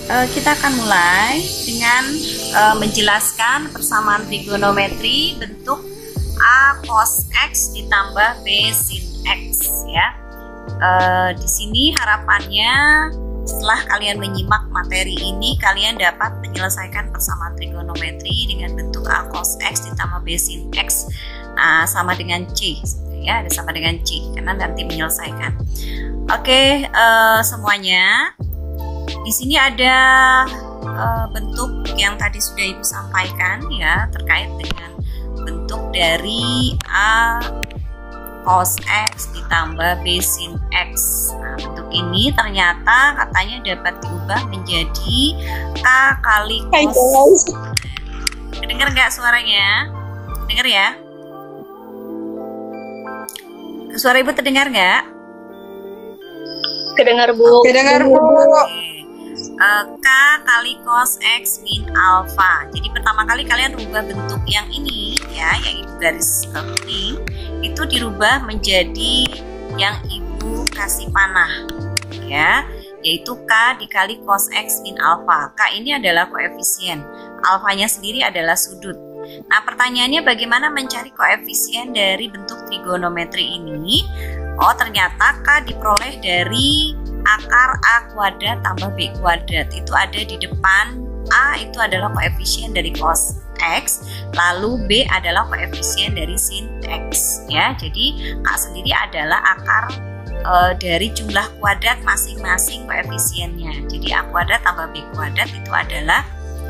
Kita akan mulai dengan menjelaskan persamaan trigonometri bentuk A cos X ditambah B sin X ya. Di sini harapannya setelah kalian menyimak materi ini, kalian dapat menyelesaikan persamaan trigonometri dengan bentuk A cos X ditambah B sin X sama dengan C ya, ada sama dengan C karena nanti menyelesaikan. Oke, semuanya. Di sini ada bentuk yang tadi sudah Ibu sampaikan ya, terkait dengan bentuk dari A cos X ditambah B sin X. Nah, bentuk ini ternyata katanya dapat diubah menjadi K kali cos. Dengar nggak suaranya? Dengar ya? Suara Ibu terdengar nggak? Kedengar, Bu. Kedengar, Bu. K kali cos X min alpha. Jadi pertama kali kalian rubah bentuk yang ini ya, yang Ibu garis kuning, itu dirubah menjadi yang Ibu kasih panah ya, yaitu K dikali cos X min alpha. K ini adalah koefisien, alfanya sendiri adalah sudut. Nah, pertanyaannya bagaimana mencari koefisien dari bentuk trigonometri ini? Oh, ternyata K diperoleh dari akar A kuadrat tambah B kuadrat. Itu ada di depan. A itu adalah koefisien dari cos X, lalu B adalah koefisien dari sin X ya. Jadi K sendiri adalah akar dari jumlah kuadrat masing-masing koefisiennya. Jadi A kuadrat tambah B kuadrat itu adalah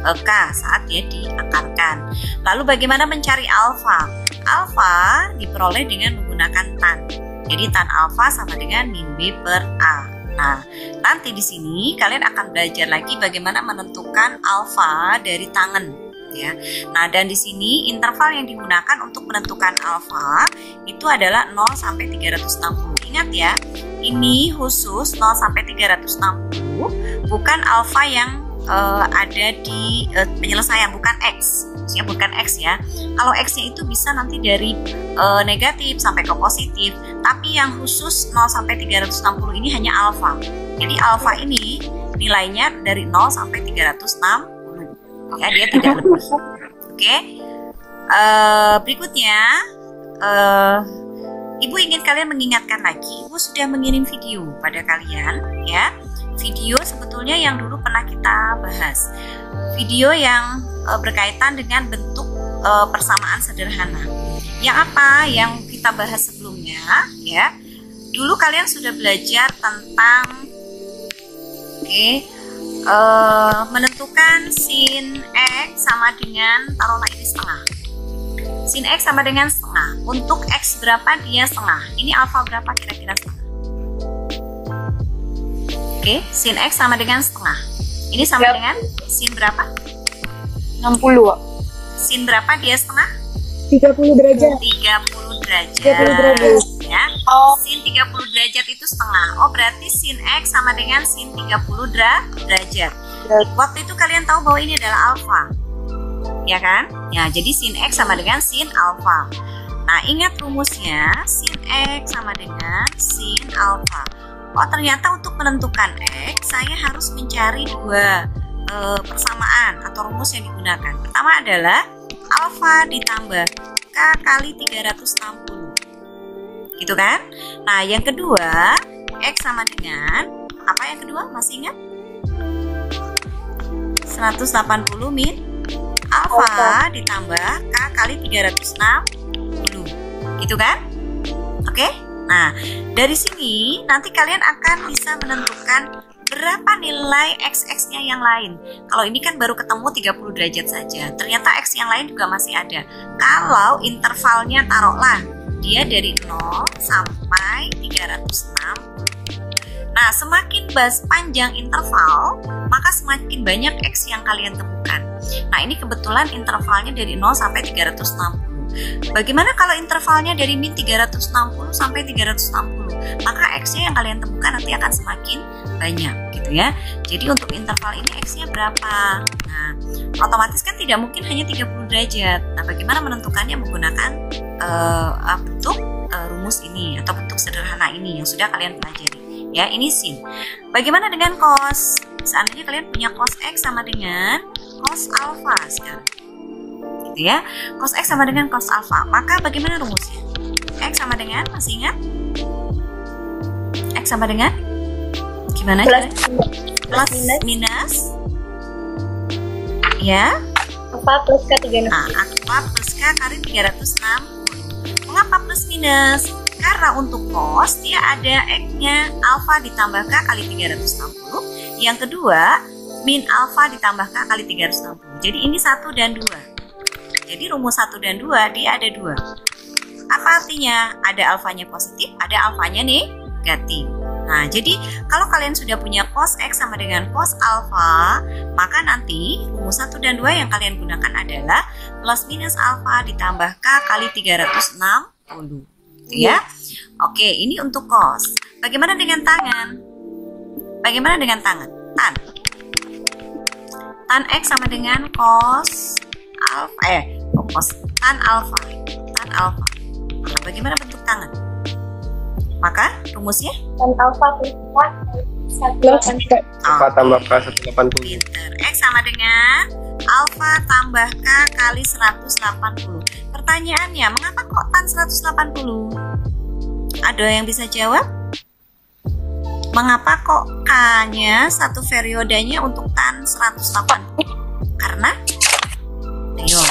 K saat dia diakarkan. Lalu bagaimana mencari alfa? Alfa diperoleh dengan menggunakan tan. Jadi tan alfa sama dengan min B per A. Nah, nanti di sini kalian akan belajar lagi bagaimana menentukan alfa dari tangen ya. Nah, dan di sini interval yang digunakan untuk menentukan alfa itu adalah 0 sampai 360. Ingat ya, ini khusus 0 sampai 360, bukan alfa yang ada di penyelesaian, bukan X ya, bukan X ya. Kalau X-nya itu bisa nanti dari negatif sampai ke positif, tapi yang khusus 0 sampai 360 ini hanya alfa. Jadi alfa ini nilainya dari 0 sampai 360 ya, dia tidak lebih. Oke. Berikutnya Ibu ingin kalian mengingatkan lagi, Ibu sudah mengirim video pada kalian ya. Video sebetulnya yang dulu pernah kita bahas, video yang berkaitan dengan bentuk persamaan sederhana. Yang apa yang kita bahas sebelumnya ya? Dulu kalian sudah belajar tentang menentukan sin X sama dengan, taruhlah ini setengah. Sin X sama dengan setengah. Untuk X berapa dia setengah. Ini alfa berapa kira-kira setengah? Oke, sin X sama dengan setengah. Ini sama dengan sin berapa? 60. Sin berapa dia setengah? 30 derajat. 30 derajat. 30 derajat. Ya. Sin 30 derajat itu setengah. Oh, berarti sin X sama dengan sin 30 derajat. Waktu itu kalian tahu bahwa ini adalah alfa. Ya kan? Ya, jadi sin X sama dengan sin alfa. Nah, ingat rumusnya, sin X sama dengan sin alfa. Oh, ternyata untuk menentukan X, saya harus mencari dua persamaan atau rumus yang digunakan. Pertama adalah alfa ditambah K kali 360. Gitu kan? Nah, yang kedua, X sama dengan, apa yang kedua? Masih ingat? 180 min alfa ditambah K kali 360. Gitu kan? Oke? Nah, dari sini nanti kalian akan bisa menentukan berapa nilai x-nya yang lain. Kalau ini kan baru ketemu 30 derajat saja. Ternyata x yang lain juga masih ada. Kalau intervalnya taruhlah dia dari 0 sampai 360. Nah, semakin panjang interval, maka semakin banyak x yang kalian temukan. Nah, ini kebetulan intervalnya dari 0 sampai 360. Bagaimana kalau intervalnya dari min 360 sampai 360? Maka X-nya yang kalian temukan nanti akan semakin banyak gitu ya. Jadi untuk interval ini X-nya berapa? Nah, otomatis kan tidak mungkin hanya 30 derajat. Nah, bagaimana menentukannya menggunakan bentuk rumus ini atau bentuk sederhana ini yang sudah kalian pelajari. Ya, ini sin. Bagaimana dengan cos? seandainya kalian punya cos X sama dengan cos alfa sekarang. Gitu ya. Cos X sama dengan cos alfa. Maka bagaimana rumusnya? X sama dengan, masih ingat? X sama dengan? Gimana? Plus minus. Ya. Alfa plus K 360. Nah, alfa plus K kali 360. Mengapa plus minus? Karena untuk cos dia ada X-nya alfa ditambah K kali 360. Yang kedua, min alfa ditambah K kali 360. Jadi ini 1 dan 2. Jadi rumus 1 dan 2 dia ada 2. Apa artinya? Ada alfanya positif, ada alfanya negatif. Nah, jadi kalau kalian sudah punya cos X sama dengan cos alfa, maka nanti rumus 1 dan 2 yang kalian gunakan adalah plus minus alfa ditambah K kali 360. Ya. Oke, ini untuk cos. Bagaimana dengan tangan? Bagaimana dengan tangan? Tan X sama dengan cos alfa tan alfa. Nah, bagaimana bentuk tangan? Maka rumusnya Tan alfa plus K 180. Alfa tambah K 180. Pinter. X sama dengan alfa tambah K kali 180. Pertanyaannya, mengapa kok tan 180? Ada yang bisa jawab? Mengapa kok K-nya satu periodenya untuk tan 180? Karena ayo,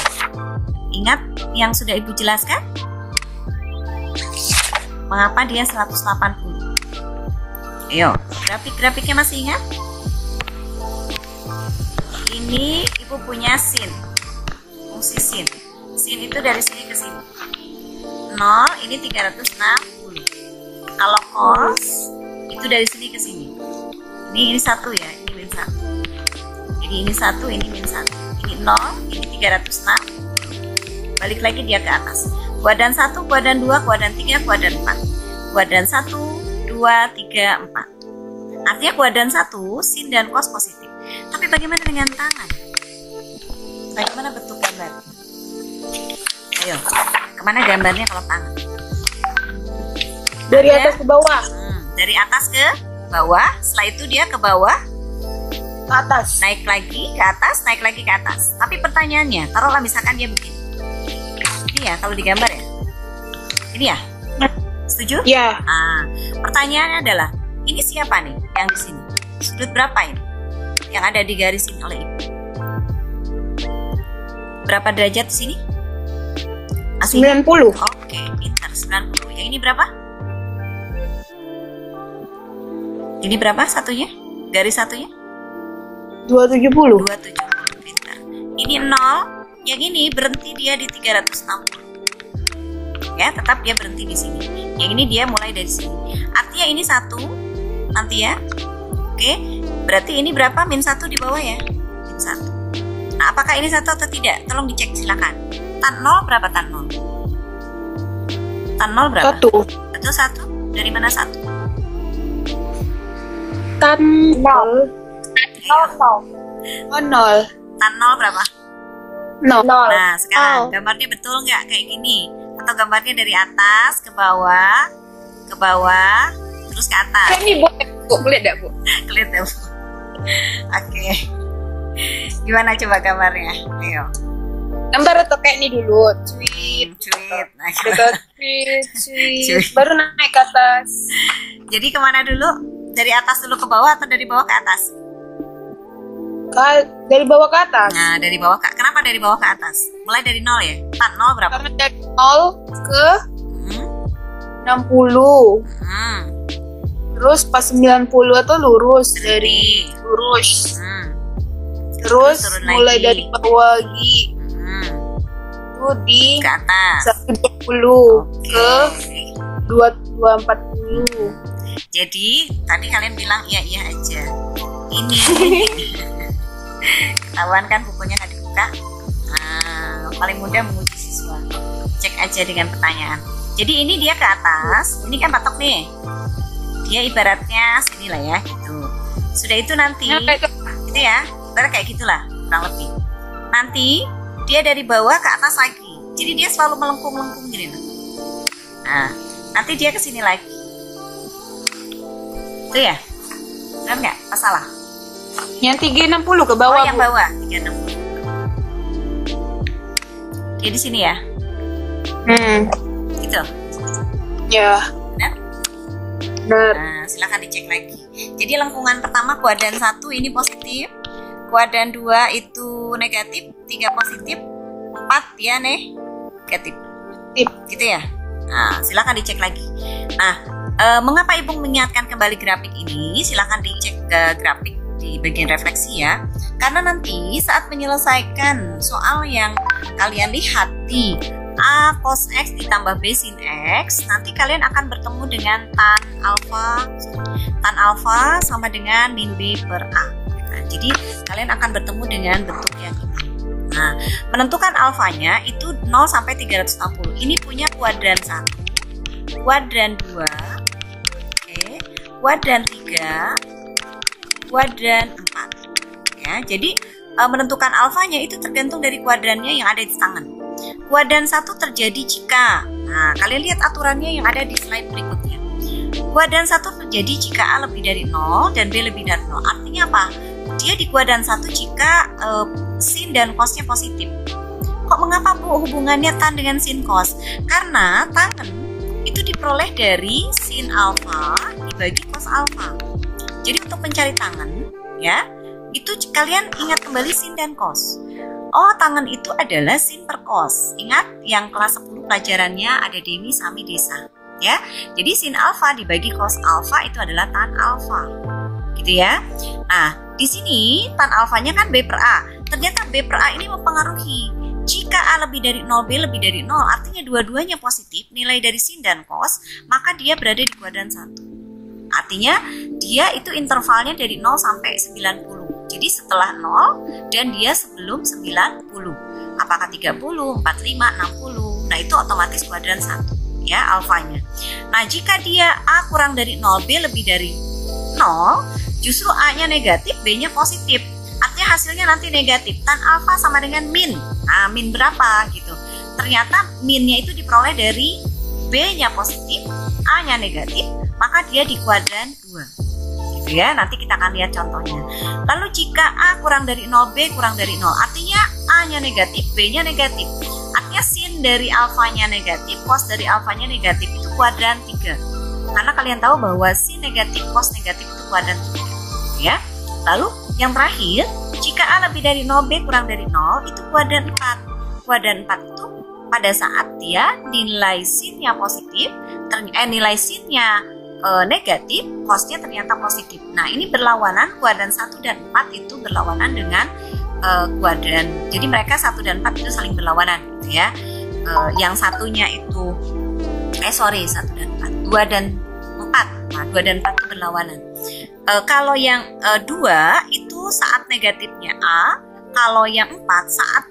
ingat yang sudah Ibu jelaskan? Mengapa dia 180? Ayo, grafik-grafiknya masih ingat? Ini Ibu punya sin, fungsi sin. Sin itu dari sini ke sini. 0, ini 360. Kalau cos itu dari sini ke sini. Ini 1 ya, ini min 1. Jadi ini 1, ini min 1. Ini 0, ini 360. Balik lagi dia ke atas. Kuadran 1, kuadran 2, kuadran 3, kuadran 4. Kuadran 1, 2, 3, 4. Artinya kuadran 1 sin dan cos positif. Tapi bagaimana dengan tangan? Bagaimana bentuk gambar? Ayo, kemana gambarnya kalau tangan? Dari atas ke bawah. Dari atas ke bawah. Setelah itu dia ke bawah, Ke atas. naik lagi ke atas, naik lagi ke atas. Tapi pertanyaannya, taruhlah misalkan dia begini. Ini ya, kalau digambar ya. Ini ya. Setuju? Ya. Ah, pertanyaannya adalah, ini siapa nih yang di sini? Sudut berapa ini? Yang ada digarisin oleh Ibu. Berapa derajat di sini? Aslinya? 90. Oke, pintar. 90. Yang ini berapa? Ini berapa satunya? Garis satunya? 270. 270. Pintar. Ini 0. Yang ini berhenti dia di 360. Ya, tetap dia berhenti di sini. Yang ini dia mulai dari sini. Artinya ini 1 nanti ya. Oke. Berarti ini berapa? Min 1 di bawah ya. Min 1. Nah, apakah ini 1 atau tidak? Tolong dicek silakan. Tan 0 berapa tan 0? Tan 0 berapa? 1. Betul 1? Dari mana 1? Tan 0. Oh, 0. Tan 0 berapa? 0. Nah, sekarang gambarnya betul nggak kayak gini? Atau gambarnya dari atas ke bawah, terus ke atas? Ini Bu, lihat enggak, Bu? Kelihatan. Oke. Gimana coba gambarnya? Ayo. Gambar atau kayak ini dulu. Tweet. Cuit. Nah, Tweet. Baru naik ke atas. jadi kemana dulu? Dari atas dulu ke bawah atau dari bawah ke atas? Dari bawah ke atas. Nah, dari bawah ke, kenapa dari bawah ke atas? Mulai dari 0 ya? Tan 0 berapa? Karena dari 0 ke Hmm? 60. Hmm. Terus pas 90 itu lurus Berhenti. lurus. Hmm. Terus turun mulai lagi. dari bawah lagi Hmm. itu di Ke atas. 120 ke Oke. 240. Jadi tadi kalian bilang iya aja. Ini ketahuan kan bukunya nggak dibuka. Nah, paling mudah menguji siswa. Cek aja dengan pertanyaan. Jadi ini dia ke atas. Ini kan patok nih. Dia ibaratnya sini lah ya gitu. Sudah itu nanti Nah, kayak gitu ya. Ibarat kayak gitulah kurang lebih. Nanti dia dari bawah ke atas lagi. Jadi dia selalu melengkung-melengkung gini. Nah, nanti dia ke sini lagi. Itu ya? Benar nggak? Apa salah? Yang 360 ke Oh, bawah, yang Bu. bawah 360. Oke, di sini ya. Gitu. Ya. Benar? Benar. Nah, silakan dicek lagi. Jadi lengkungan pertama kuadran 1 ini positif, kuadran 2 itu negatif, 3 positif, 4 ya negatif. Gitu ya. Nah, silakan dicek lagi. Nah, mengapa Ibu mengingatkan kembali grafik ini? Silakan dicek ke grafik di bagian refleksi ya. Karena nanti saat menyelesaikan soal yang kalian lihat di A cos X ditambah B sin X, nanti kalian akan bertemu dengan tan alfa sama dengan min B per A. Nah, jadi kalian akan bertemu dengan bentuk yang ini. Nah, menentukan alfanya itu 0 sampai 360. Ini punya kuadran 1, kuadran 2, kuadran 3, kuadran 4. Ya, jadi menentukan alfanya itu tergantung dari kuadrannya yang ada di tangan. Kuadran 1 terjadi jika, nah kalian lihat aturannya yang ada di slide berikutnya. Kuadran 1 terjadi jika A lebih dari 0 dan B lebih dari 0. Artinya apa? Dia di kuadran 1 jika sin dan cosnya positif. Kok mengapa Bu hubungannya tan dengan sin cos? Karena tangen itu diperoleh dari sin alfa dibagi cos alfa. Jadi untuk mencari tangen ya, itu kalian ingat kembali sin dan cos. Oh, tangen itu adalah sin per cos. Ingat yang kelas 10 pelajarannya ada Dewi Sami Desa ya. Jadi sin alfa dibagi cos alfa itu adalah tan alfa. Gitu ya. Nah, di sini tan alfanya kan B per A. Ternyata B per A ini mempengaruhi. Jika A lebih dari 0, B lebih dari 0, artinya dua-duanya positif, nilai dari sin dan cos, maka dia berada di kuadran 1. Artinya dia itu intervalnya dari 0 sampai 90. Jadi setelah 0 dan dia sebelum 90. Apakah 30, 45, 60? Nah, itu otomatis kuadran 1 ya alfanya. Nah, jika dia A kurang dari 0, B lebih dari 0, justru A-nya negatif, B-nya positif. Artinya hasilnya nanti negatif. Tan alfa sama dengan min. Nah, min berapa gitu. Ternyata minnya itu diperoleh dari B-nya positif, A-nya negatif, maka dia di kuadran 2. Gitu ya, nanti kita akan lihat contohnya. Lalu jika A kurang dari 0, B kurang dari 0, artinya A-nya negatif, B-nya negatif. Artinya sin dari alfanya negatif, cos dari alfanya negatif, itu kuadran 3. Karena kalian tahu bahwa sin negatif, cos negatif itu kuadran 3. Ya. Lalu yang terakhir, jika A lebih dari 0, B kurang dari 0, itu kuadran 4. Kuadran 4 itu pada saat dia nilai sinnya positif, nilai sinnya negatif, cosnya ternyata positif. Nah, ini berlawanan, kuadran 1 dan 4 itu berlawanan dengan kuadran. Jadi mereka 1 dan 4 itu saling berlawanan gitu ya. Yang satunya itu 1 dan 4, 2 dan 4. Nah, 2 dan 4 itu berlawanan. Kalau yang 2 itu saat negatifnya A, kalau yang 4 saat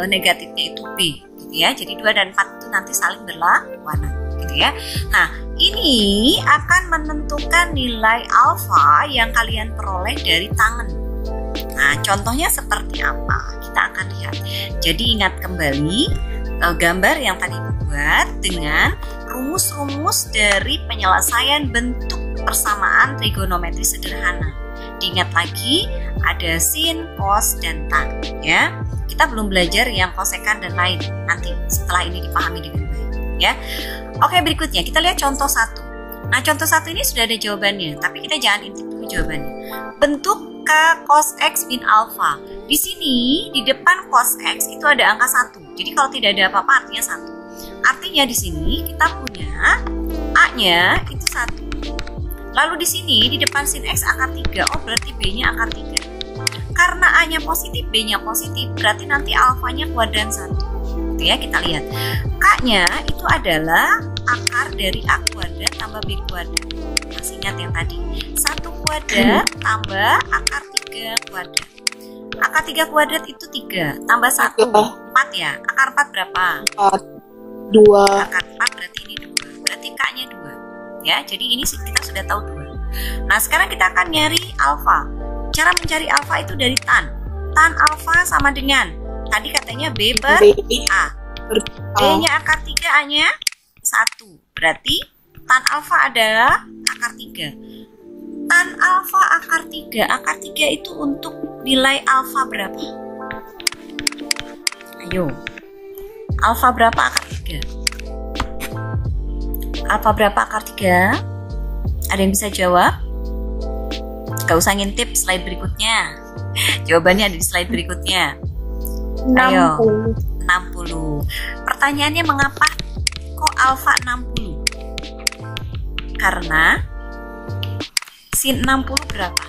negatifnya itu B gitu ya. Jadi 2 dan 4 itu nanti saling berlawanan gitu ya. Nah, ini akan menentukan nilai alfa yang kalian peroleh dari tangen. Nah, contohnya seperti apa? Kita akan lihat. Jadi ingat kembali gambar yang tadi dibuat dengan rumus-rumus dari penyelesaian bentuk persamaan trigonometri sederhana. Diingat lagi ada sin, cos, dan tan ya. Kita belum belajar yang kosekan dan lain. Nanti setelah ini dipahami dengan baik ya. Oke, berikutnya kita lihat contoh 1. Nah, contoh 1 ini sudah ada jawabannya, tapi kita jangan intip dulu jawabannya. Bentuk K cos X min alpha. Di sini di depan cos X itu ada angka 1. Jadi kalau tidak ada apa-apa artinya 1. Artinya di sini kita punya A-nya itu 1. Lalu di sini di depan sin X akar 3. Oh, berarti B-nya akar 3. Karena A-nya positif, B-nya positif, berarti nanti alfanya kuadran 1. Ya, kita lihat K-nya itu adalah akar dari A kuadrat tambah B kuadrat. Masih ingat yang tadi 1 kuadrat tambah akar 3 kuadrat. Akar 3 kuadrat itu 3 tambah 1 4 ya. Akar 4 berapa? 2. Akar 4 berarti ini 2. Berarti K-nya 2 ya. Jadi ini kita sudah tahu 2. Nah, sekarang kita akan nyari alfa. Cara mencari alfa itu dari tan. Tan alfa sama dengan tadi katanya B per A. B-nya akar 3, A-nya 1. Berarti tan alfa adalah akar 3. Tan tan alfa akar 3. Akar 3 itu untuk nilai alfa berapa? Ayo. Alfa berapa akar 3? Alfa berapa akar 3? Ada yang bisa jawab? Gak usah ngintip slide berikutnya. Jawabannya ada di slide berikutnya. Ayo. 60. Pertanyaannya mengapa kok alfa 60? Karena sin 60 berapa?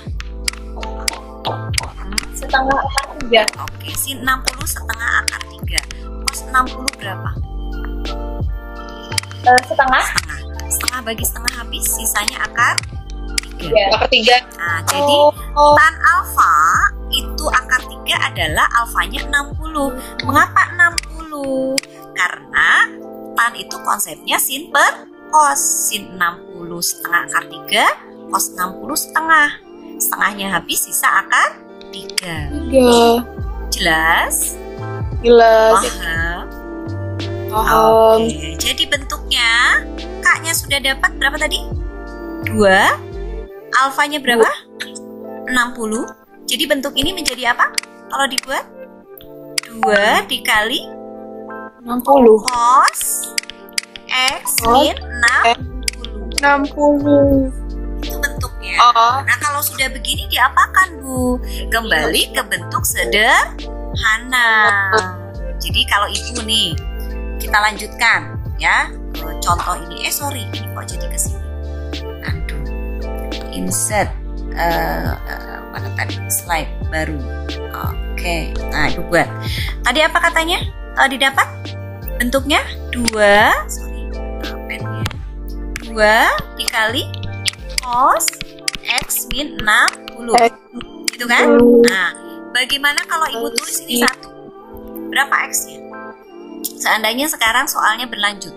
Setengah akar 3. Oke, sin 60 setengah akar 3. Cos 60 berapa? Setengah. Setengah bagi setengah habis, sisanya akar 3. Ya. Akar 3. Nah, jadi tan alfa itu akar 3 adalah alfanya 60. Mengapa 60? Karena tan itu konsepnya sin per cos. Sin 60 setengah akar 3, cos 60 setengah. Setengahnya habis, sisa akar 3. Jelas? Jelas. Paham? Oke, jadi bentuknya kaknya sudah dapat berapa tadi? 2. Alfanya berapa? 60. Jadi bentuk ini menjadi apa? Kalau dibuat 2 dikali 60. cos X min 60. 60. Itu bentuknya. Oh. Nah, kalau sudah begini diapakan, Bu? Kembali ke bentuk sederhana. Jadi kalau ibu nih, kita lanjutkan ya ke contoh ini. Ini kok jadi kesini. Aduh, insert mana tadi slide baru. Oke, nah itu buat. Tadi apa katanya? Didapat bentuknya 2, pennya 2 dikali cos X min 60. Gitu kan? Nah, bagaimana kalau ibu tulis ini 1? Berapa X-nya? Seandainya sekarang soalnya berlanjut.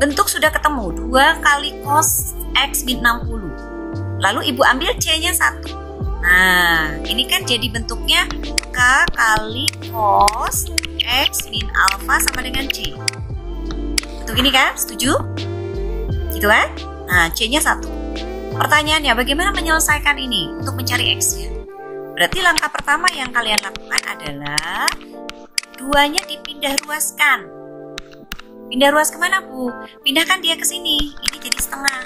Bentuk sudah ketemu, 2 kali cos X min 60. Lalu ibu ambil C-nya 1. Nah, ini kan jadi bentuknya K kali cos X min alfa sama dengan C. Bentuk ini kan? Setuju? Gitu kan? Nah, C-nya 1. Pertanyaannya, bagaimana menyelesaikan ini untuk mencari X-nya? Berarti langkah pertama yang kalian lakukan adalah 2-nya dipindah ruaskan. Pindah ruas kemana, Bu? Pindahkan dia ke sini. Ini jadi setengah.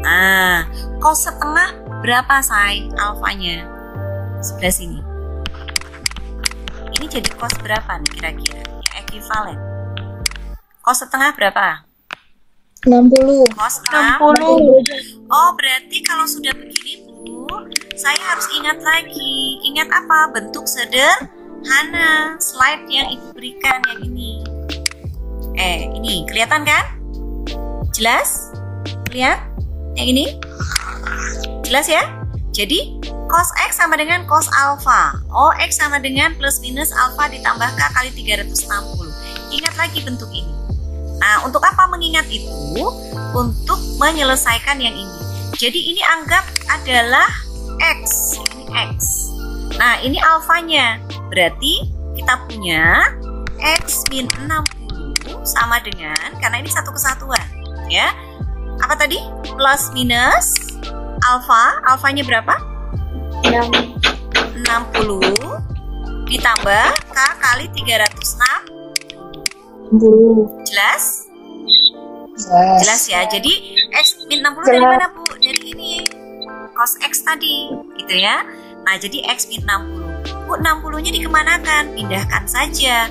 Nah, cos setengah berapa, say? Alfanya sebelah sini. Ini jadi cos berapa nih kira-kira? Yang ekuivalen. Cos setengah berapa? 60. Cos 60. Oh, berarti kalau sudah begini, Bu, saya harus ingat lagi. Ingat apa? Bentuk sederhana. Slide yang ibu berikan yang ini. Ini kelihatan kan? Jelas? Lihat? Yang ini? Jelas ya? Jadi cos X sama dengan cos alfa. Oh, X sama dengan plus minus alfa ditambah K kali 360. Ingat lagi bentuk ini. Nah, untuk apa mengingat itu? Untuk menyelesaikan yang ini. Jadi ini anggap adalah X. Ini X. Nah, ini alfanya. Berarti kita punya X min 60 sama dengan, karena ini satu kesatuan. Ya. Apa tadi? Plus minus alfa. Alfanya berapa? 60 ditambah K kali 360. Jelas? Jelas ya. Jadi X min 60 dari mana, Bu? Dari ini. Cos X tadi, gitu ya. Nah, jadi X min 60. Bu, 60-nya dikemanakan? Pindahkan saja.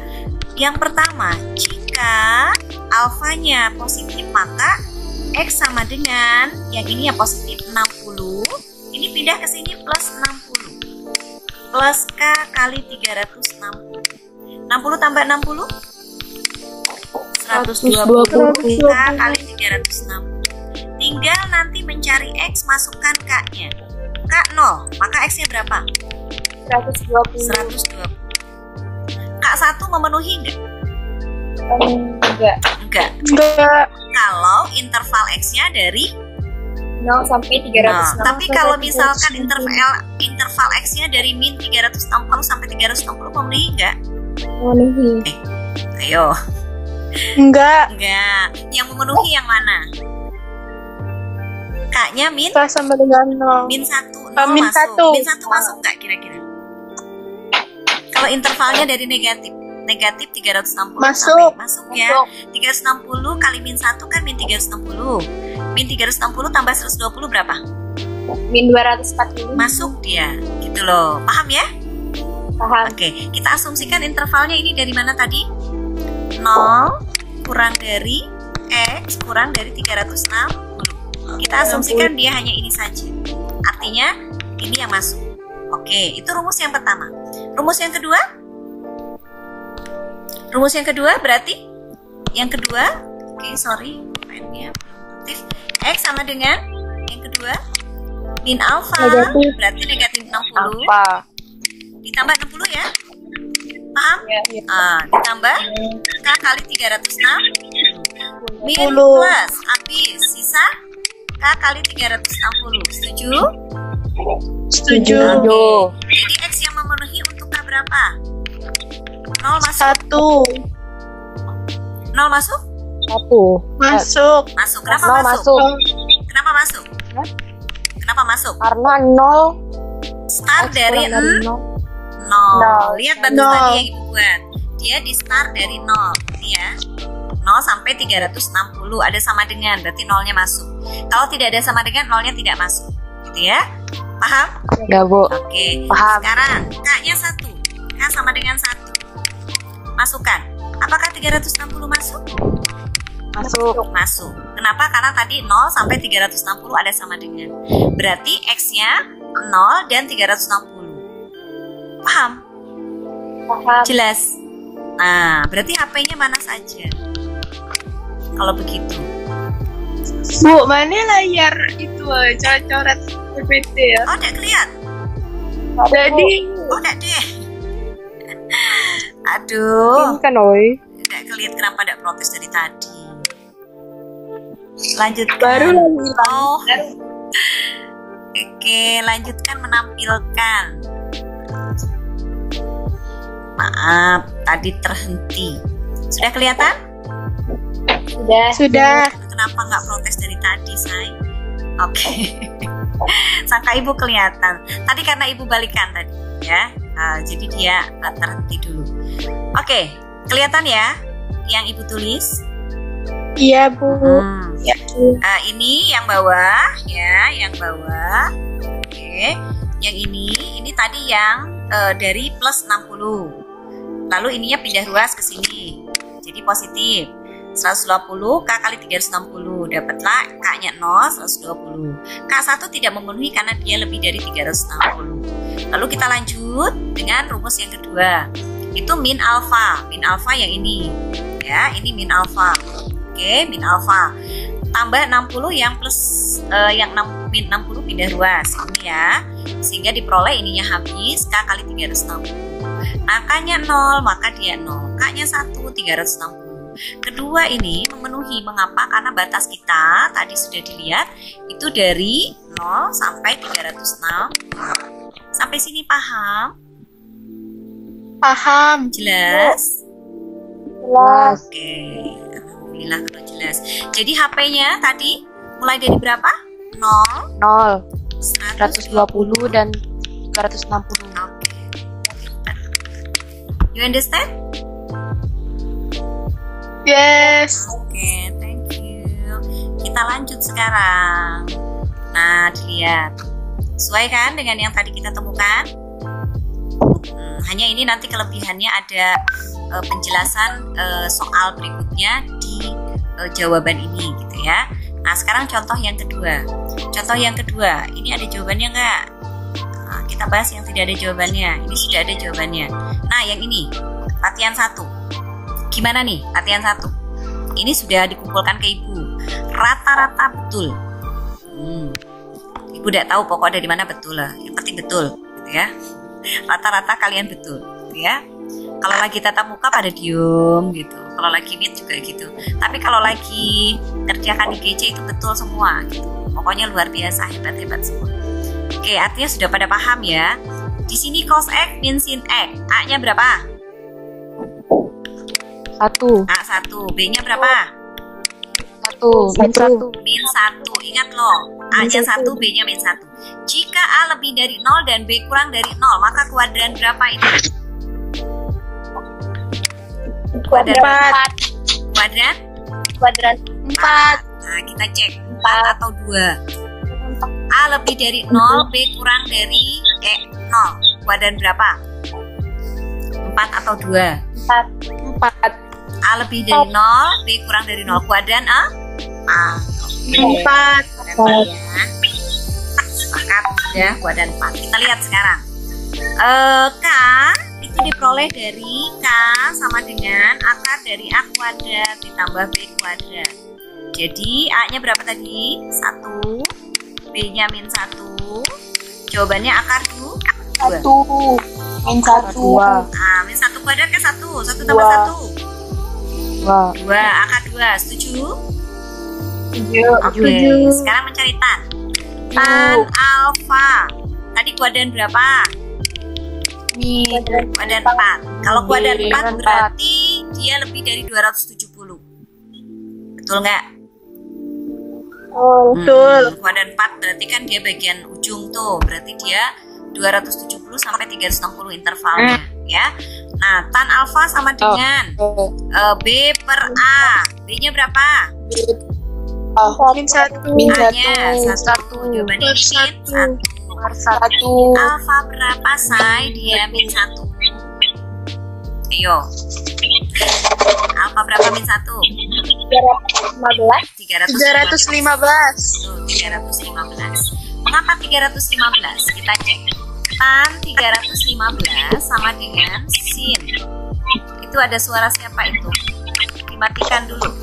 Yang pertama, jika alfanya positif, maka X sama dengan yang ini ya positif 60. Ini pindah ke sini plus 60. Plus K kali 360. 60 tambah 60? 120. K kali 360. Tinggal nanti mencari X, masukkan K-nya. K 0, maka X-nya berapa? 120. K1 memenuhi enggak? Enggak. Kalau interval X-nya dari 0 sampai 360. Tapi kalau misalkan interval X-nya dari min 360 sampai 360 memenuhi enggak? Memenuhi. Ayo. Enggak. Yang memenuhi yang mana? K K-nya min K sama dengan 0. min 1, Min masuk. 1. Min 1 masuk nggak kira-kira? Kalau intervalnya dari negatif 360 Masuk. sampai masuk ya. 360 kali min 1 kan min 360. Min 360 tambah 120 berapa? Min 240. Masuk dia. Gitu loh. Paham ya? Paham. Oke, kita asumsikan intervalnya ini dari mana tadi? 0 kurang dari X kurang dari 360. Kita asumsikan dia hanya ini saja. Artinya ini yang masuk. Oke, itu rumus yang pertama. Rumus yang kedua? Rumus yang kedua berarti yang kedua, oke sorry, pennya aktif. X sama dengan yang kedua min alfa Negatif. berarti negatif 60 Apa? ditambah 60 ya, paham? Ya. Ditambah K kali 360 min 10. plus habis sisa K kali 360. Setuju? Setuju. Oke. Jadi X yang memenuhi untuk K berapa? 0 masuk? 1. 0 masuk? Masuk. Masuk. Kenapa Nol masuk? masuk. Kenapa masuk? Hah? Kenapa masuk? Karena 0 Start dari kurang 0. dari 0. Lihat batu Nol. tadi yang ibu buat. Dia di start dari 0. Ini ya. 0 sampai 360 ada sama dengan, berarti nolnya masuk. Kalau tidak ada sama dengan, nolnya tidak masuk. Gitu ya. Paham? Ya, Bu. Oke. Paham. Sekarang K-nya 1. K sama dengan 1. Masukkan. Apakah 360 masuk? Masuk. Masuk. Kenapa? Karena tadi 0 sampai 360 ada sama dengan. Berarti X-nya 0 dan 360. Paham? Paham. Jelas? Nah, berarti HP-nya mana saja? Kalau begitu. Bu, mana layar itu coret-coret PPT ya? Oh, tidak kelihatan. Jadi Oh, tidak deh. Aduh. Ini kan, oi. Tidak kelihatan, kenapa tidak protes dari tadi. Lanjutkan. baru lagi Oh. Oke, lanjutkan menampilkan. Maaf, tadi terhenti. Sudah kelihatan? sudah. Kenapa nggak protes dari tadi, say? Oke. Sangka ibu kelihatan. Tadi karena ibu balikan tadi, ya. Jadi dia terhenti dulu. Oke, kelihatan ya yang ibu tulis? Iya, Bu. Ya. Ini yang bawah, ya, yang bawah. Oke, yang ini tadi yang dari plus 60. Lalu ininya pindah ruas ke sini. Jadi positif. 120 K kali 360. Dapatlah K-nya 0, 120. K1 tidak memenuhi karena dia lebih dari 360. Lalu kita lanjut dengan rumus yang kedua. Itu min alfa. Min alfa yang ini. Ya, ini min alfa. Oke, min alfa. Tambah 60 yang plus min 60 pindah ruas ini ya. Sehingga diperoleh ininya habis K kali 360. Nah, K-nya 0, maka dia 0. K-nya 1, 360. Kedua ini memenuhi. Mengapa? Karena batas kita tadi sudah dilihat itu dari 0 sampai 360. Sampai sini paham? Paham. Jelas? Jelas. Oke, alhamdulillah kalau jelas. Jadi HP-nya tadi mulai dari berapa? 0, 0. 120 120 dan 360. Oke. You understand? Yes. Oke, thank you. Kita lanjut sekarang. Nah, dilihat. Sesuai kan dengan yang tadi kita temukan? Hanya ini nanti kelebihannya ada penjelasan soal berikutnya di jawaban ini gitu ya. Nah, sekarang contoh yang kedua. Contoh yang kedua, ini ada jawabannya nggak? Nah, kita bahas yang tidak ada jawabannya. Ini sudah ada jawabannya. Nah, yang ini, latihan 1. Gimana nih latihan 1? Ini sudah dikumpulkan ke ibu. Rata-rata betul. Ibu tidak tahu pokok dari mana betul lah. Yang penting betul, gitu ya. Rata-rata kalian betul, gitu ya. Kalau lagi tatap muka pada diem gitu. Kalau lagi meet juga gitu. Tapi kalau lagi kerjakan di GC itu betul semua gitu. Pokoknya luar biasa, hebat-hebat semua. Oke, artinya sudah pada paham ya. Di sini cos X min sin X. A-nya berapa? 1. A1. B-nya berapa? 1. Min 1. Min 1. Ingat loh, A-nya 1, B-nya min 1. Jika A lebih dari 0 dan B kurang dari 0, maka kuadran berapa ini? Kuadran 4. Kuadran Kuadran 4. Nah, kita cek 4 atau 2. A lebih dari 0, B kurang dari 0. Kuadran berapa? 4 atau 2? 4. A lebih dari 0, B kurang dari 0. Kuadran A? 4. Ya. Sepakat ya, kuadran 4. Kita lihat sekarang. K itu diperoleh dari K sama dengan akar dari A kuadrat ditambah B kuadrat. Jadi A-nya berapa tadi? 1. B-nya min 1. Jawabannya akar 2. 1. Min 1. Nah, min 1 kuadrat ke 1. 1 tambah 1. 2. Akar 2. Setuju? Oke. Sekarang mencari tan. Tan alfa. Tadi kuadran berapa? Min. Kuadran 4. Kalau kuadran 4 berarti dia lebih dari 270. Betul nggak? Betul. Kuadran 4 berarti kan dia bagian ujung tuh. Berarti dia 270 sampai 360 intervalnya, ya. Nah, tan alfa sama dengan B per A. B-nya berapa? Min 1. A-nya 1. Jawabannya min 1. Alfa berapa, say? Dia min 1. Ayo. Alfa berapa min 1? 315. 315. Mengapa 315? Kita cek. Tan 315 sama dengan sin. Itu ada suara siapa itu? Dimatikan dulu.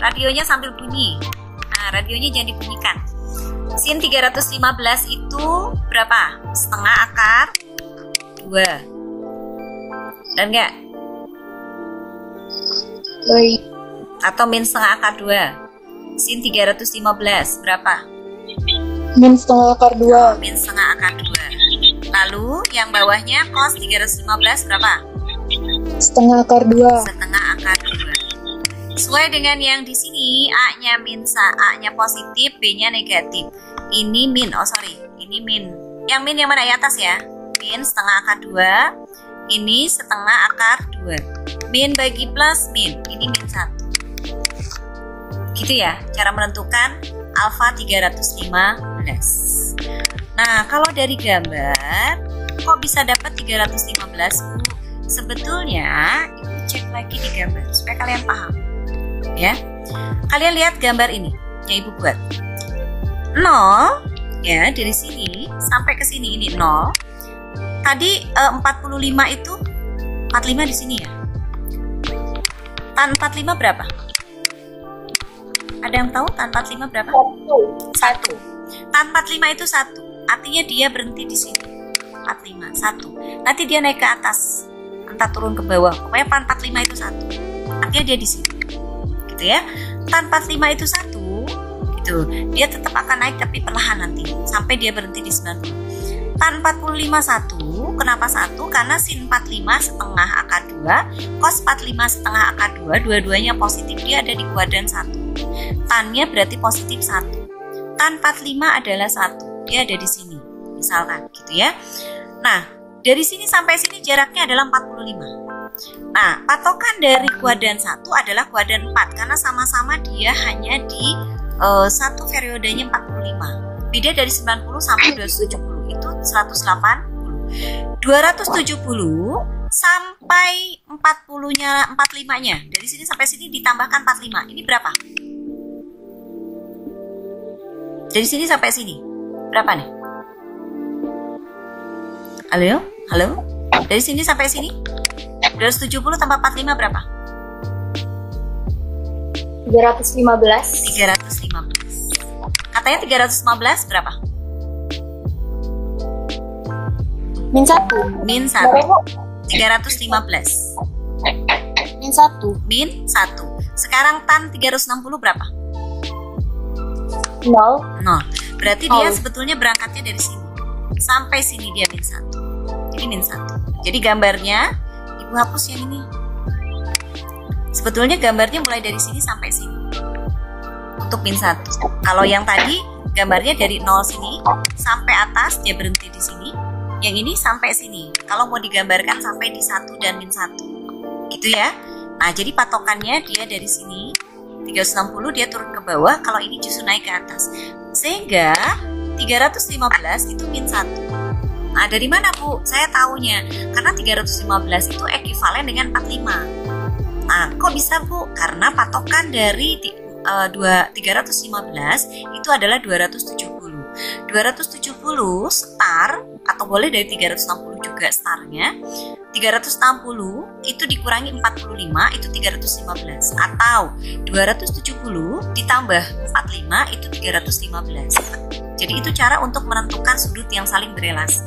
Radionya sambil bunyi. Nah, radionya jangan dibunyikan. Sin 315 itu berapa? Setengah akar 2. Dan enggak? Baik. Atau min setengah akar 2. Sin 315 berapa? Min setengah akar 2. Min setengah akar 2. Lalu yang bawahnya cos 315 berapa? Setengah akar 2. Setengah akar 2. Sesuai dengan yang di sini, A-nya A-nya positif, B-nya negatif. Ini min, ini min. Yang min yang mana di atas ya? Min setengah akar 2. Ini setengah akar 2. Min bagi plus min, ini min 1. Gitu ya, cara menentukan alfa 315. Nah, kalau dari gambar, kok bisa dapat 315, Bu? Sebetulnya, Ibu cek lagi di gambar, supaya kalian paham. Ya, kalian lihat gambar ini yang Ibu buat. 0, ya, dari sini sampai ke sini ini 0. Tadi 45 itu 45 di sini ya. Tan 45 berapa? Ada yang tahu tan 45 berapa? 1. Tan 45 itu 1. Artinya dia berhenti di sini. 45 1. Nanti dia naik ke atas, entah turun ke bawah. Pokoknya tan 45 itu 1. Artinya dia di sini. Gitu ya. Tan 45 itu 1. Gitu. Dia tetap akan naik tapi perlahan nanti sampai dia berhenti di 90. Tan 45 1, kenapa 1? Karena sin 45 setengah akar 2, cos 45 setengah akar 2, dua-duanya positif, dia ada di kuadran 1. Tannya berarti positif 1. Tan 45 adalah 1, dia ada di sini, misalkan gitu ya. Nah, dari sini sampai sini jaraknya adalah 45. Nah, patokan dari kuadran 1 adalah kuadran 4, karena sama-sama dia hanya di satu periodenya 45. Beda dari 90 sampai 270. Itu 180. 270 sampai 40-nya 45-nya. Dari sini sampai sini ditambahkan 45. Ini berapa? Dari sini sampai sini. Berapa nih? Halo? Halo? Dari sini sampai sini? 270 tambah 45 berapa? 315. 315. Katanya 315 berapa? Min 1. Min 1. 315. Min 1. Min 1. Sekarang tan 360 berapa? 0. 0. Berarti dia sebetulnya berangkatnya dari sini. Sampai sini dia min 1. Jadi min 1. Jadi gambarnya Ibu hapus yang ini. Sebetulnya gambarnya mulai dari sini sampai sini untuk min 1. Kalau yang tadi gambarnya dari 0 sini sampai atas, dia berhenti di sini. Yang ini sampai sini. Kalau mau digambarkan sampai di 1 dan min 1. Gitu ya. Nah, jadi patokannya dia dari sini 360 dia turun ke bawah, kalau ini justru naik ke atas. Sehingga 315 itu min 1. Nah, dari mana Bu? Saya tahunya karena 315 itu ekivalen dengan 45. Nah, kok bisa Bu? Karena patokan dari 315 itu adalah 270. 270 star, atau boleh dari 360 juga starnya. 360 itu dikurangi 45 itu 315, atau 270 ditambah 45 itu 315. Jadi itu cara untuk menentukan sudut yang saling berelasi.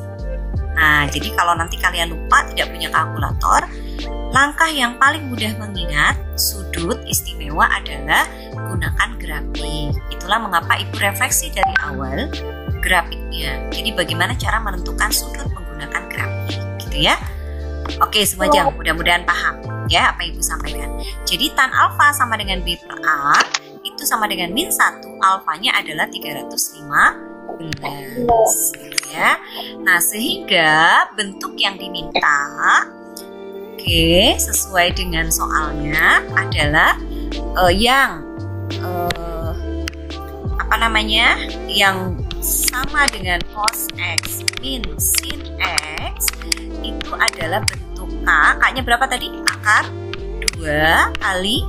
Nah, jadi kalau nanti kalian lupa tidak punya kalkulator, langkah yang paling mudah mengingat sudut istimewa adalah gunakan grafik. Itulah mengapa Ibu refleksi dari awal grafiknya. Jadi bagaimana cara menentukan sudut menggunakan grafik, gitu ya. Oke, semua jam, mudah-mudahan paham ya apa Ibu sampaikan. Jadi tan alfa sama dengan B per A itu sama dengan min 1, alfanya adalah 315, gitu ya. Nah, sehingga bentuk yang diminta, oke, sesuai dengan soalnya adalah yang yang sama dengan cos X min sin X itu adalah bentuk K. K-nya berapa tadi? Akar 2 kali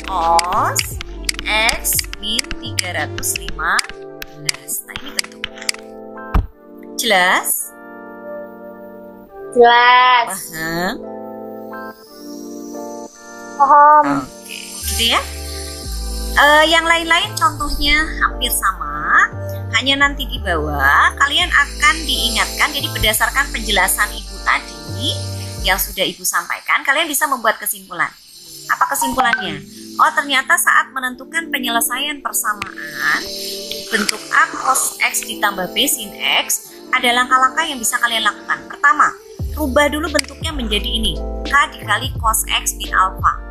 cos X min 315. Nah, ini bentuknya. Jelas? Jelas. Paham. Oke, gitu ya. Yang lain-lain contohnya hampir sama, hanya nanti di bawah kalian akan diingatkan. Jadi berdasarkan penjelasan Ibu tadi yang sudah Ibu sampaikan, kalian bisa membuat kesimpulan. Apa kesimpulannya? Oh, ternyata saat menentukan penyelesaian persamaan bentuk A cos X ditambah B sin X, ada langkah-langkah yang bisa kalian lakukan. Pertama, rubah dulu bentuknya menjadi ini, K dikali cos X min alpha.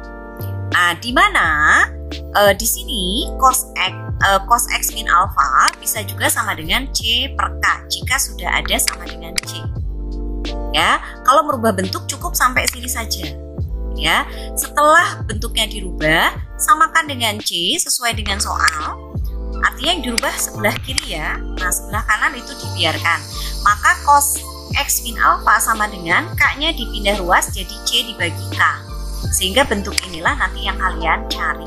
Nah, di mana di sini cos X min alpha bisa juga sama dengan C per K jika sudah ada sama dengan C. Ya, kalau merubah bentuk cukup sampai sini saja. Ya, setelah bentuknya dirubah, samakan dengan C sesuai dengan soal. Artinya yang dirubah sebelah kiri ya. Nah, sebelah kanan itu dibiarkan. Maka cos X min alpha sama dengan K-nya dipindah ruas jadi C dibagi K. Sehingga bentuk inilah nanti yang kalian cari.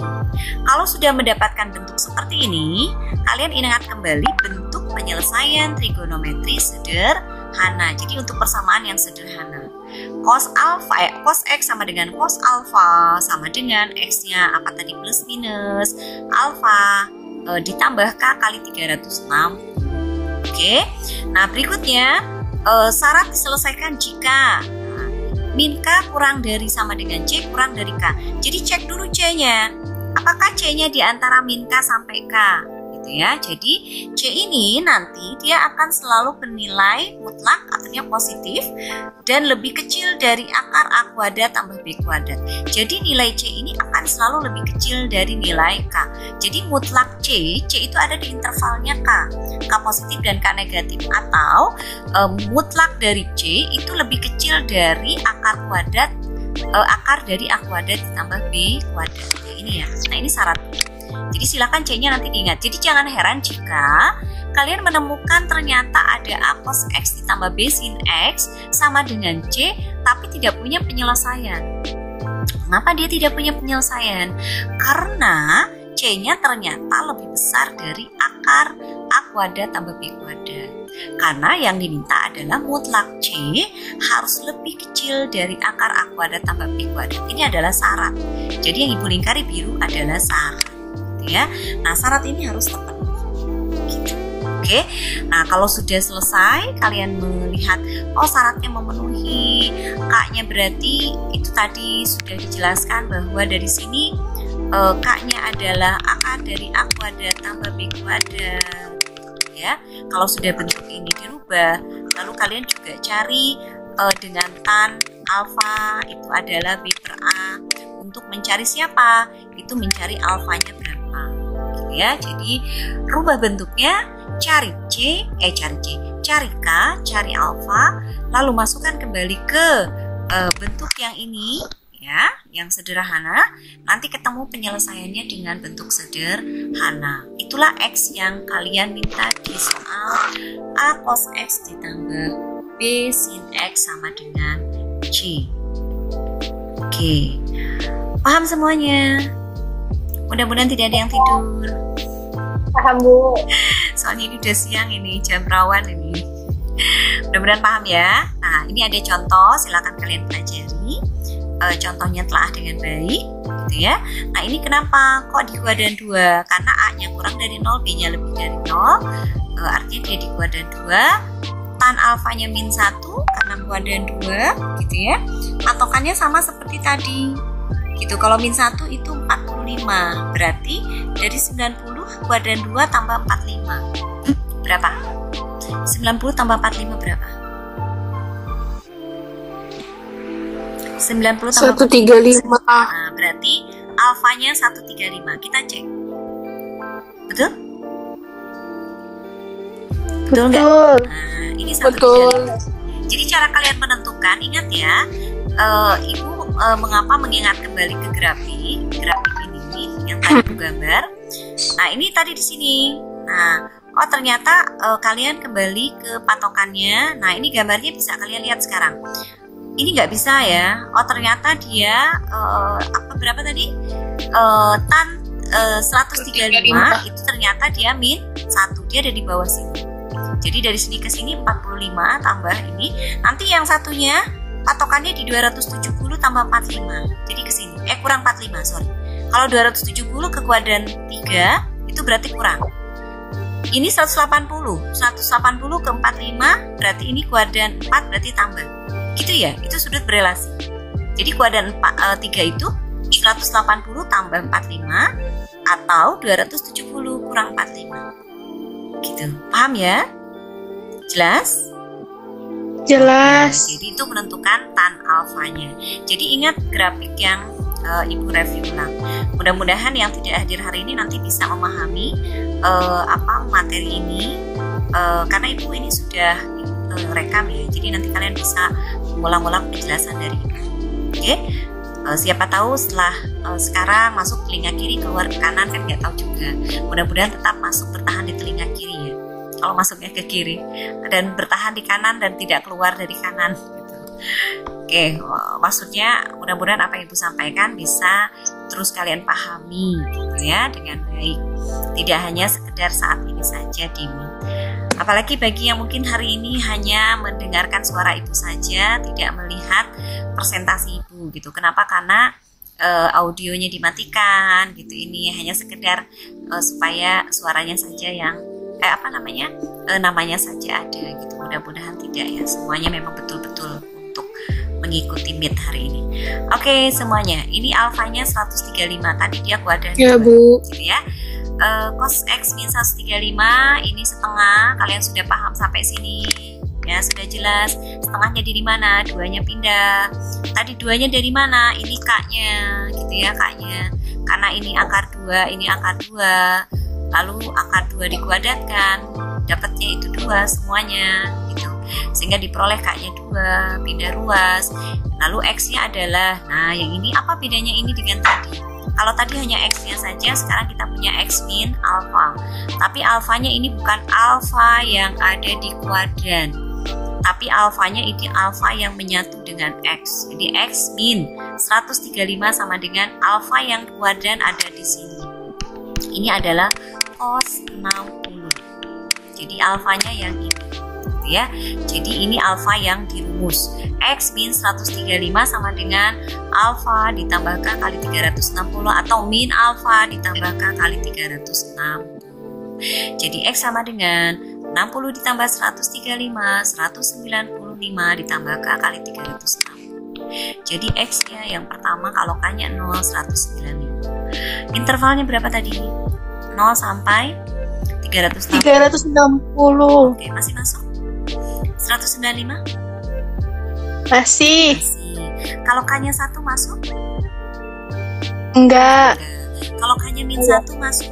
Kalau sudah mendapatkan bentuk seperti ini, kalian ingat kembali bentuk penyelesaian trigonometri sederhana. Jadi untuk persamaan yang sederhana, cos X sama dengan cos alpha sama dengan X-nya apa tadi plus minus alpha ditambah K kali 360. Oke. Nah, berikutnya syarat diselesaikan jika min K kurang dari sama dengan C kurang dari K. Jadi cek dulu C-nya. Apakah C-nya di antara min K sampai K? Gitu ya. Jadi C ini nanti dia akan selalu bernilai mutlak, artinya positif, dan lebih kecil dari akar A kuadrat tambah B kuadrat. Jadi nilai C ini akan selalu lebih kecil dari nilai K. Jadi mutlak C itu ada di intervalnya K positif dan K negatif. Atau mutlak dari C itu lebih kecil dari akar dari A kuadrat ditambah B kuadrat. Ini ya. Nah, ini syarat. Jadi silakan C-nya nanti diingat. Jadi jangan heran jika kalian menemukan ternyata ada A cos X ditambah B sin X sama dengan C tapi tidak punya penyelesaian. Kenapa dia tidak punya penyelesaian? Karena C-nya ternyata lebih besar dari akar A kuadrat tambah B kuadrat. Karena yang diminta adalah mutlak C harus lebih kecil dari akar A kuadrat tambah B kuadrat. Ini adalah syarat. Jadi yang Ibu lingkari biru adalah syarat. Ya. Nah, syarat ini harus terpenuhi. Gitu. Oke. Nah, kalau sudah selesai, kalian melihat oh syaratnya memenuhi, K-nya berarti itu tadi sudah dijelaskan bahwa dari sini K-nya adalah akar dari A kuadrat tambah B kuadrat. Ya. Kalau sudah bentuk ini dirubah, lalu kalian juga cari dengan tan alfa itu adalah B per A. untuk mencari siapa? Itu mencari alfanya berapa. Gitu ya. Jadi rubah bentuknya, cari K, cari alfa, lalu masukkan kembali ke bentuk yang ini ya, yang sederhana. Nanti ketemu penyelesaiannya dengan bentuk sederhana. Itulah X yang kalian minta di soal A cos X ditambah B sin X sama dengan C. Oke, paham semuanya? Mudah-mudahan tidak ada yang tidur. Paham, Bu. Soalnya ini udah siang, ini jam rawan ini. Mudah-mudahan paham ya. Nah, ini ada contoh, silakan kalian pelajari. Contohnya telah dengan baik, gitu ya. Nah, ini kenapa kok di kuadran 2? Karena A-nya kurang dari 0, B-nya lebih dari 0. Artinya dia di kuadran 2. Tan alfanya min 1 karena kuadran 2, gitu ya. Patokannya sama seperti tadi. Gitu. Kalau min 1 itu 45. Berarti dari 90 kuadran 2 tambah 45. Berapa? 90 tambah 45 berapa? 90 tambah 135. Nah, berarti alfanya 135. Kita cek. Betul? Betul nggak? Betul. Nah, ini Betul. 135. Jadi cara kalian menentukan, ingat ya, Ibu mengapa mengingat kembali ke grafik ini yang tadi Ibu gambar. Nah, ini tadi di sini. Nah, oh ternyata kalian kembali ke patokannya. Nah, ini gambarnya bisa kalian lihat sekarang. Ini nggak bisa ya. Oh ternyata dia berapa tadi? Tan 135 itu ternyata dia min 1. Dia ada di bawah sini. Jadi dari sini ke sini 45 tambah ini. Nanti yang satunya patokannya di 270 tambah 45. Jadi ke sini. Kurang 45, sorry. Kalau 270 ke kuadran 3 itu berarti kurang. Ini 180. 180 ke 45 berarti ini kuadran 4 berarti tambah. Gitu ya, itu sudut berelasi. Jadi kuadran 3 itu 180 tambah 45 atau 270 kurang 45. Gitu. Paham ya? Jelas? Jelas. Jadi itu menentukan tan alfanya. Jadi ingat grafik yang Ibu review ulang. Mudah-mudahan yang tidak hadir hari ini nanti bisa memahami materi ini, karena Ibu ini sudah rekam ya. Jadi nanti kalian bisa mengulang-ulang penjelasan dari Ibu. Oke? Siapa tahu setelah sekarang masuk telinga kiri keluar ke kanan kan nggak tahu juga. Mudah-mudahan tetap masuk bertahan di telinga kiri ya. Kalau masuknya ke kiri dan bertahan di kanan dan tidak keluar dari kanan. Gitu. Oke, maksudnya mudah-mudahan apa yang Ibu sampaikan bisa terus kalian pahami gitu ya dengan baik. Tidak hanya sekedar saat ini saja Dimi. Apalagi bagi yang mungkin hari ini hanya mendengarkan suara Ibu saja, tidak melihat presentasi Ibu gitu. Kenapa? Karena audionya dimatikan gitu. Ini hanya sekedar supaya suaranya saja yang namanya saja ada gitu. Mudah-mudahan tidak ya. Semuanya memang betul-betul untuk mengikuti meet hari ini. Oke, semuanya. Ini alfanya 135. Tadi dia kuadran Ya, 2, Bu. gitu ya. Cos X min 135 ini setengah. Kalian sudah paham sampai sini ya, sudah jelas. Setengahnya dari mana? 2-nya pindah. Tadi 2-nya dari mana? Ini K-nya gitu ya, K-nya. Karena ini akar 2, ini akar 2. Lalu akar 2 dikuadratkan, dapatnya itu 2 semuanya gitu. Sehingga diperoleh K-nya 2, pindah ruas. Lalu X-nya adalah, nah yang ini apa bedanya ini dengan tadi? Kalau tadi hanya X-nya saja, sekarang kita punya X min alfa. Tapi alfanya ini bukan alfa yang ada di kuadran, tapi alfanya ini alfa yang menyatu dengan X. Jadi X min 135 sama dengan alfa yang kuadran ada di sini. Ini adalah cos 60. Jadi alfanya yang ini gitu ya. Jadi ini alfa yang dirumus. X min 135 sama dengan alfa ditambah K kali 360 atau min alfa ditambah K kali 360. Jadi X sama dengan 60 ditambah 135, 195 ditambah K kali 360. Jadi X-nya yang pertama kalau K-nya 0, 195. Intervalnya berapa tadi? 0 sampai 360. 360. Oke, masih masuk? 195? Masih. Masih. Kalau K-nya 1 masuk? Enggak. Kalau K-nya -1 masuk?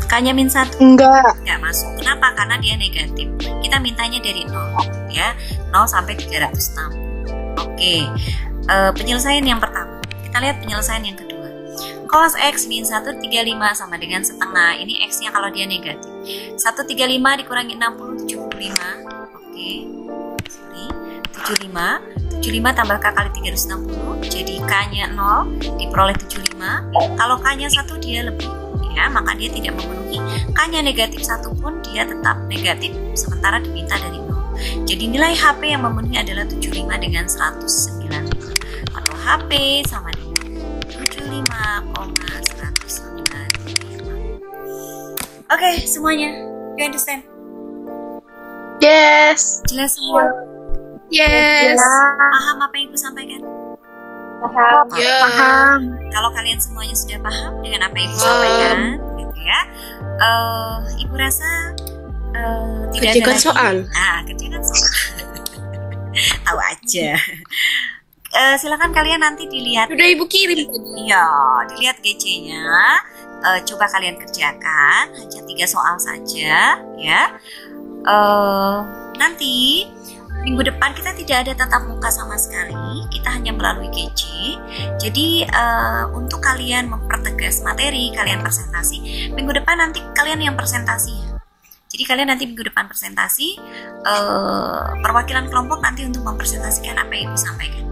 K-nya -1? Enggak. Nggak masuk. Kenapa? Karena dia negatif. Kita mintanya dari 0 ya, 0 sampai 360. Oke. Penyelesaian yang pertama. Kita lihat penyelesaian yang kedua. Cos X min 135 sama dengan setengah. Ini X-nya kalau dia negatif. 135 dikurangi 60, 75. Oke. Sorry. 75 tambah K kali 360. Jadi K-nya 0 diperoleh 75. Kalau K-nya 1 dia lebih. Ya, maka dia tidak memenuhi. K-nya negatif 1 pun dia tetap negatif sementara diminta dari 0. Jadi nilai HP yang memenuhi adalah 75 dengan 195 atau HP sama dengan 75,195. Oke, semuanya you understand? Yes. Jelas semua? Yes. Paham apa yang Ibu sampaikan? Paham. Paham. Kalau kalian semuanya sudah paham dengan apa yang Ibu sampaikan, gitu ya. Ibu rasa tidak ada Kerjakan lagi. soal. Kerjakan soal. Tahu aja. Silakan kalian nanti dilihat. Udah Ibu kirim tadi. Iya, dilihat GC-nya. Coba kalian kerjakan, hanya 3 soal saja, ya. Nanti minggu depan kita tidak ada tatap muka sama sekali, kita hanya melalui GC. Jadi untuk kalian mempertegas materi, kalian presentasi. Minggu depan nanti kalian yang presentasi. Jadi kalian nanti minggu depan presentasi, perwakilan kelompok nanti untuk mempresentasikan apa yang Ibu sampaikan.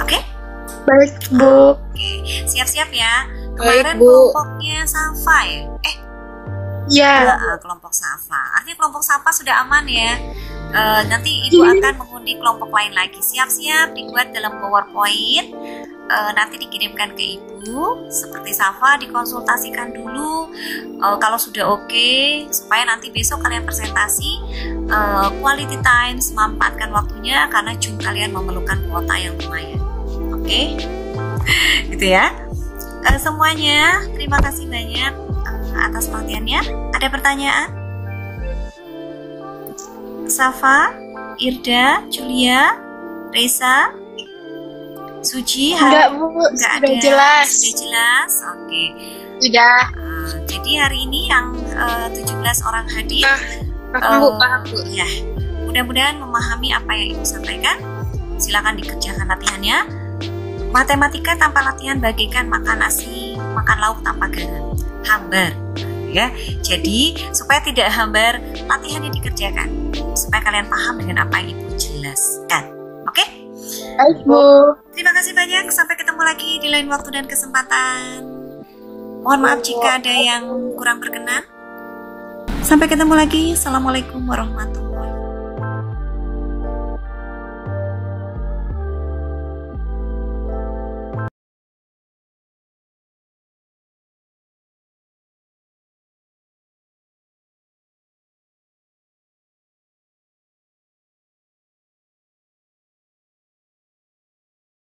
Oke? Baik, Bu. Oke, siap-siap ya. Baik, Kemarin Bu. kelompoknya Safa ya? Ya. Kelompok Safa. Artinya kelompok Safa sudah aman ya. Nanti Ibu akan mengundi kelompok lain lagi. Siap-siap dibuat dalam PowerPoint. Nanti dikirimkan ke Ibu. Seperti Safa dikonsultasikan dulu. Kalau sudah oke, supaya nanti besok kalian presentasi quality time, memanfaatkan waktunya karena Zoom kalian memerlukan kuota yang lumayan. Oke? Gitu ya. Semuanya terima kasih banyak atas perhatiannya. Ada pertanyaan? Safa, Irda, Julia, Reza, Suci, Enggak, Bu. Nggak Sudah ada. jelas. Sudah jelas. Oke. Sudah. Jadi hari ini yang 17 orang hadir. Paham, Bu. Paham, Bu. Ya, mudah-mudahan memahami apa yang Ibu sampaikan. Silakan dikerjakan latihannya. Matematika tanpa latihan bagaikan makan nasi, makan lauk tanpa garam, hambar. Ya, jadi supaya tidak hambar, latihannya dikerjakan supaya kalian paham dengan apa yang Ibu jelaskan. Oke? Baik, Bu. Terima kasih banyak. Sampai ketemu lagi di lain waktu dan kesempatan. Mohon maaf jika ada yang kurang berkenan. Sampai ketemu lagi. Assalamualaikum warahmatullahi wabarakatuh.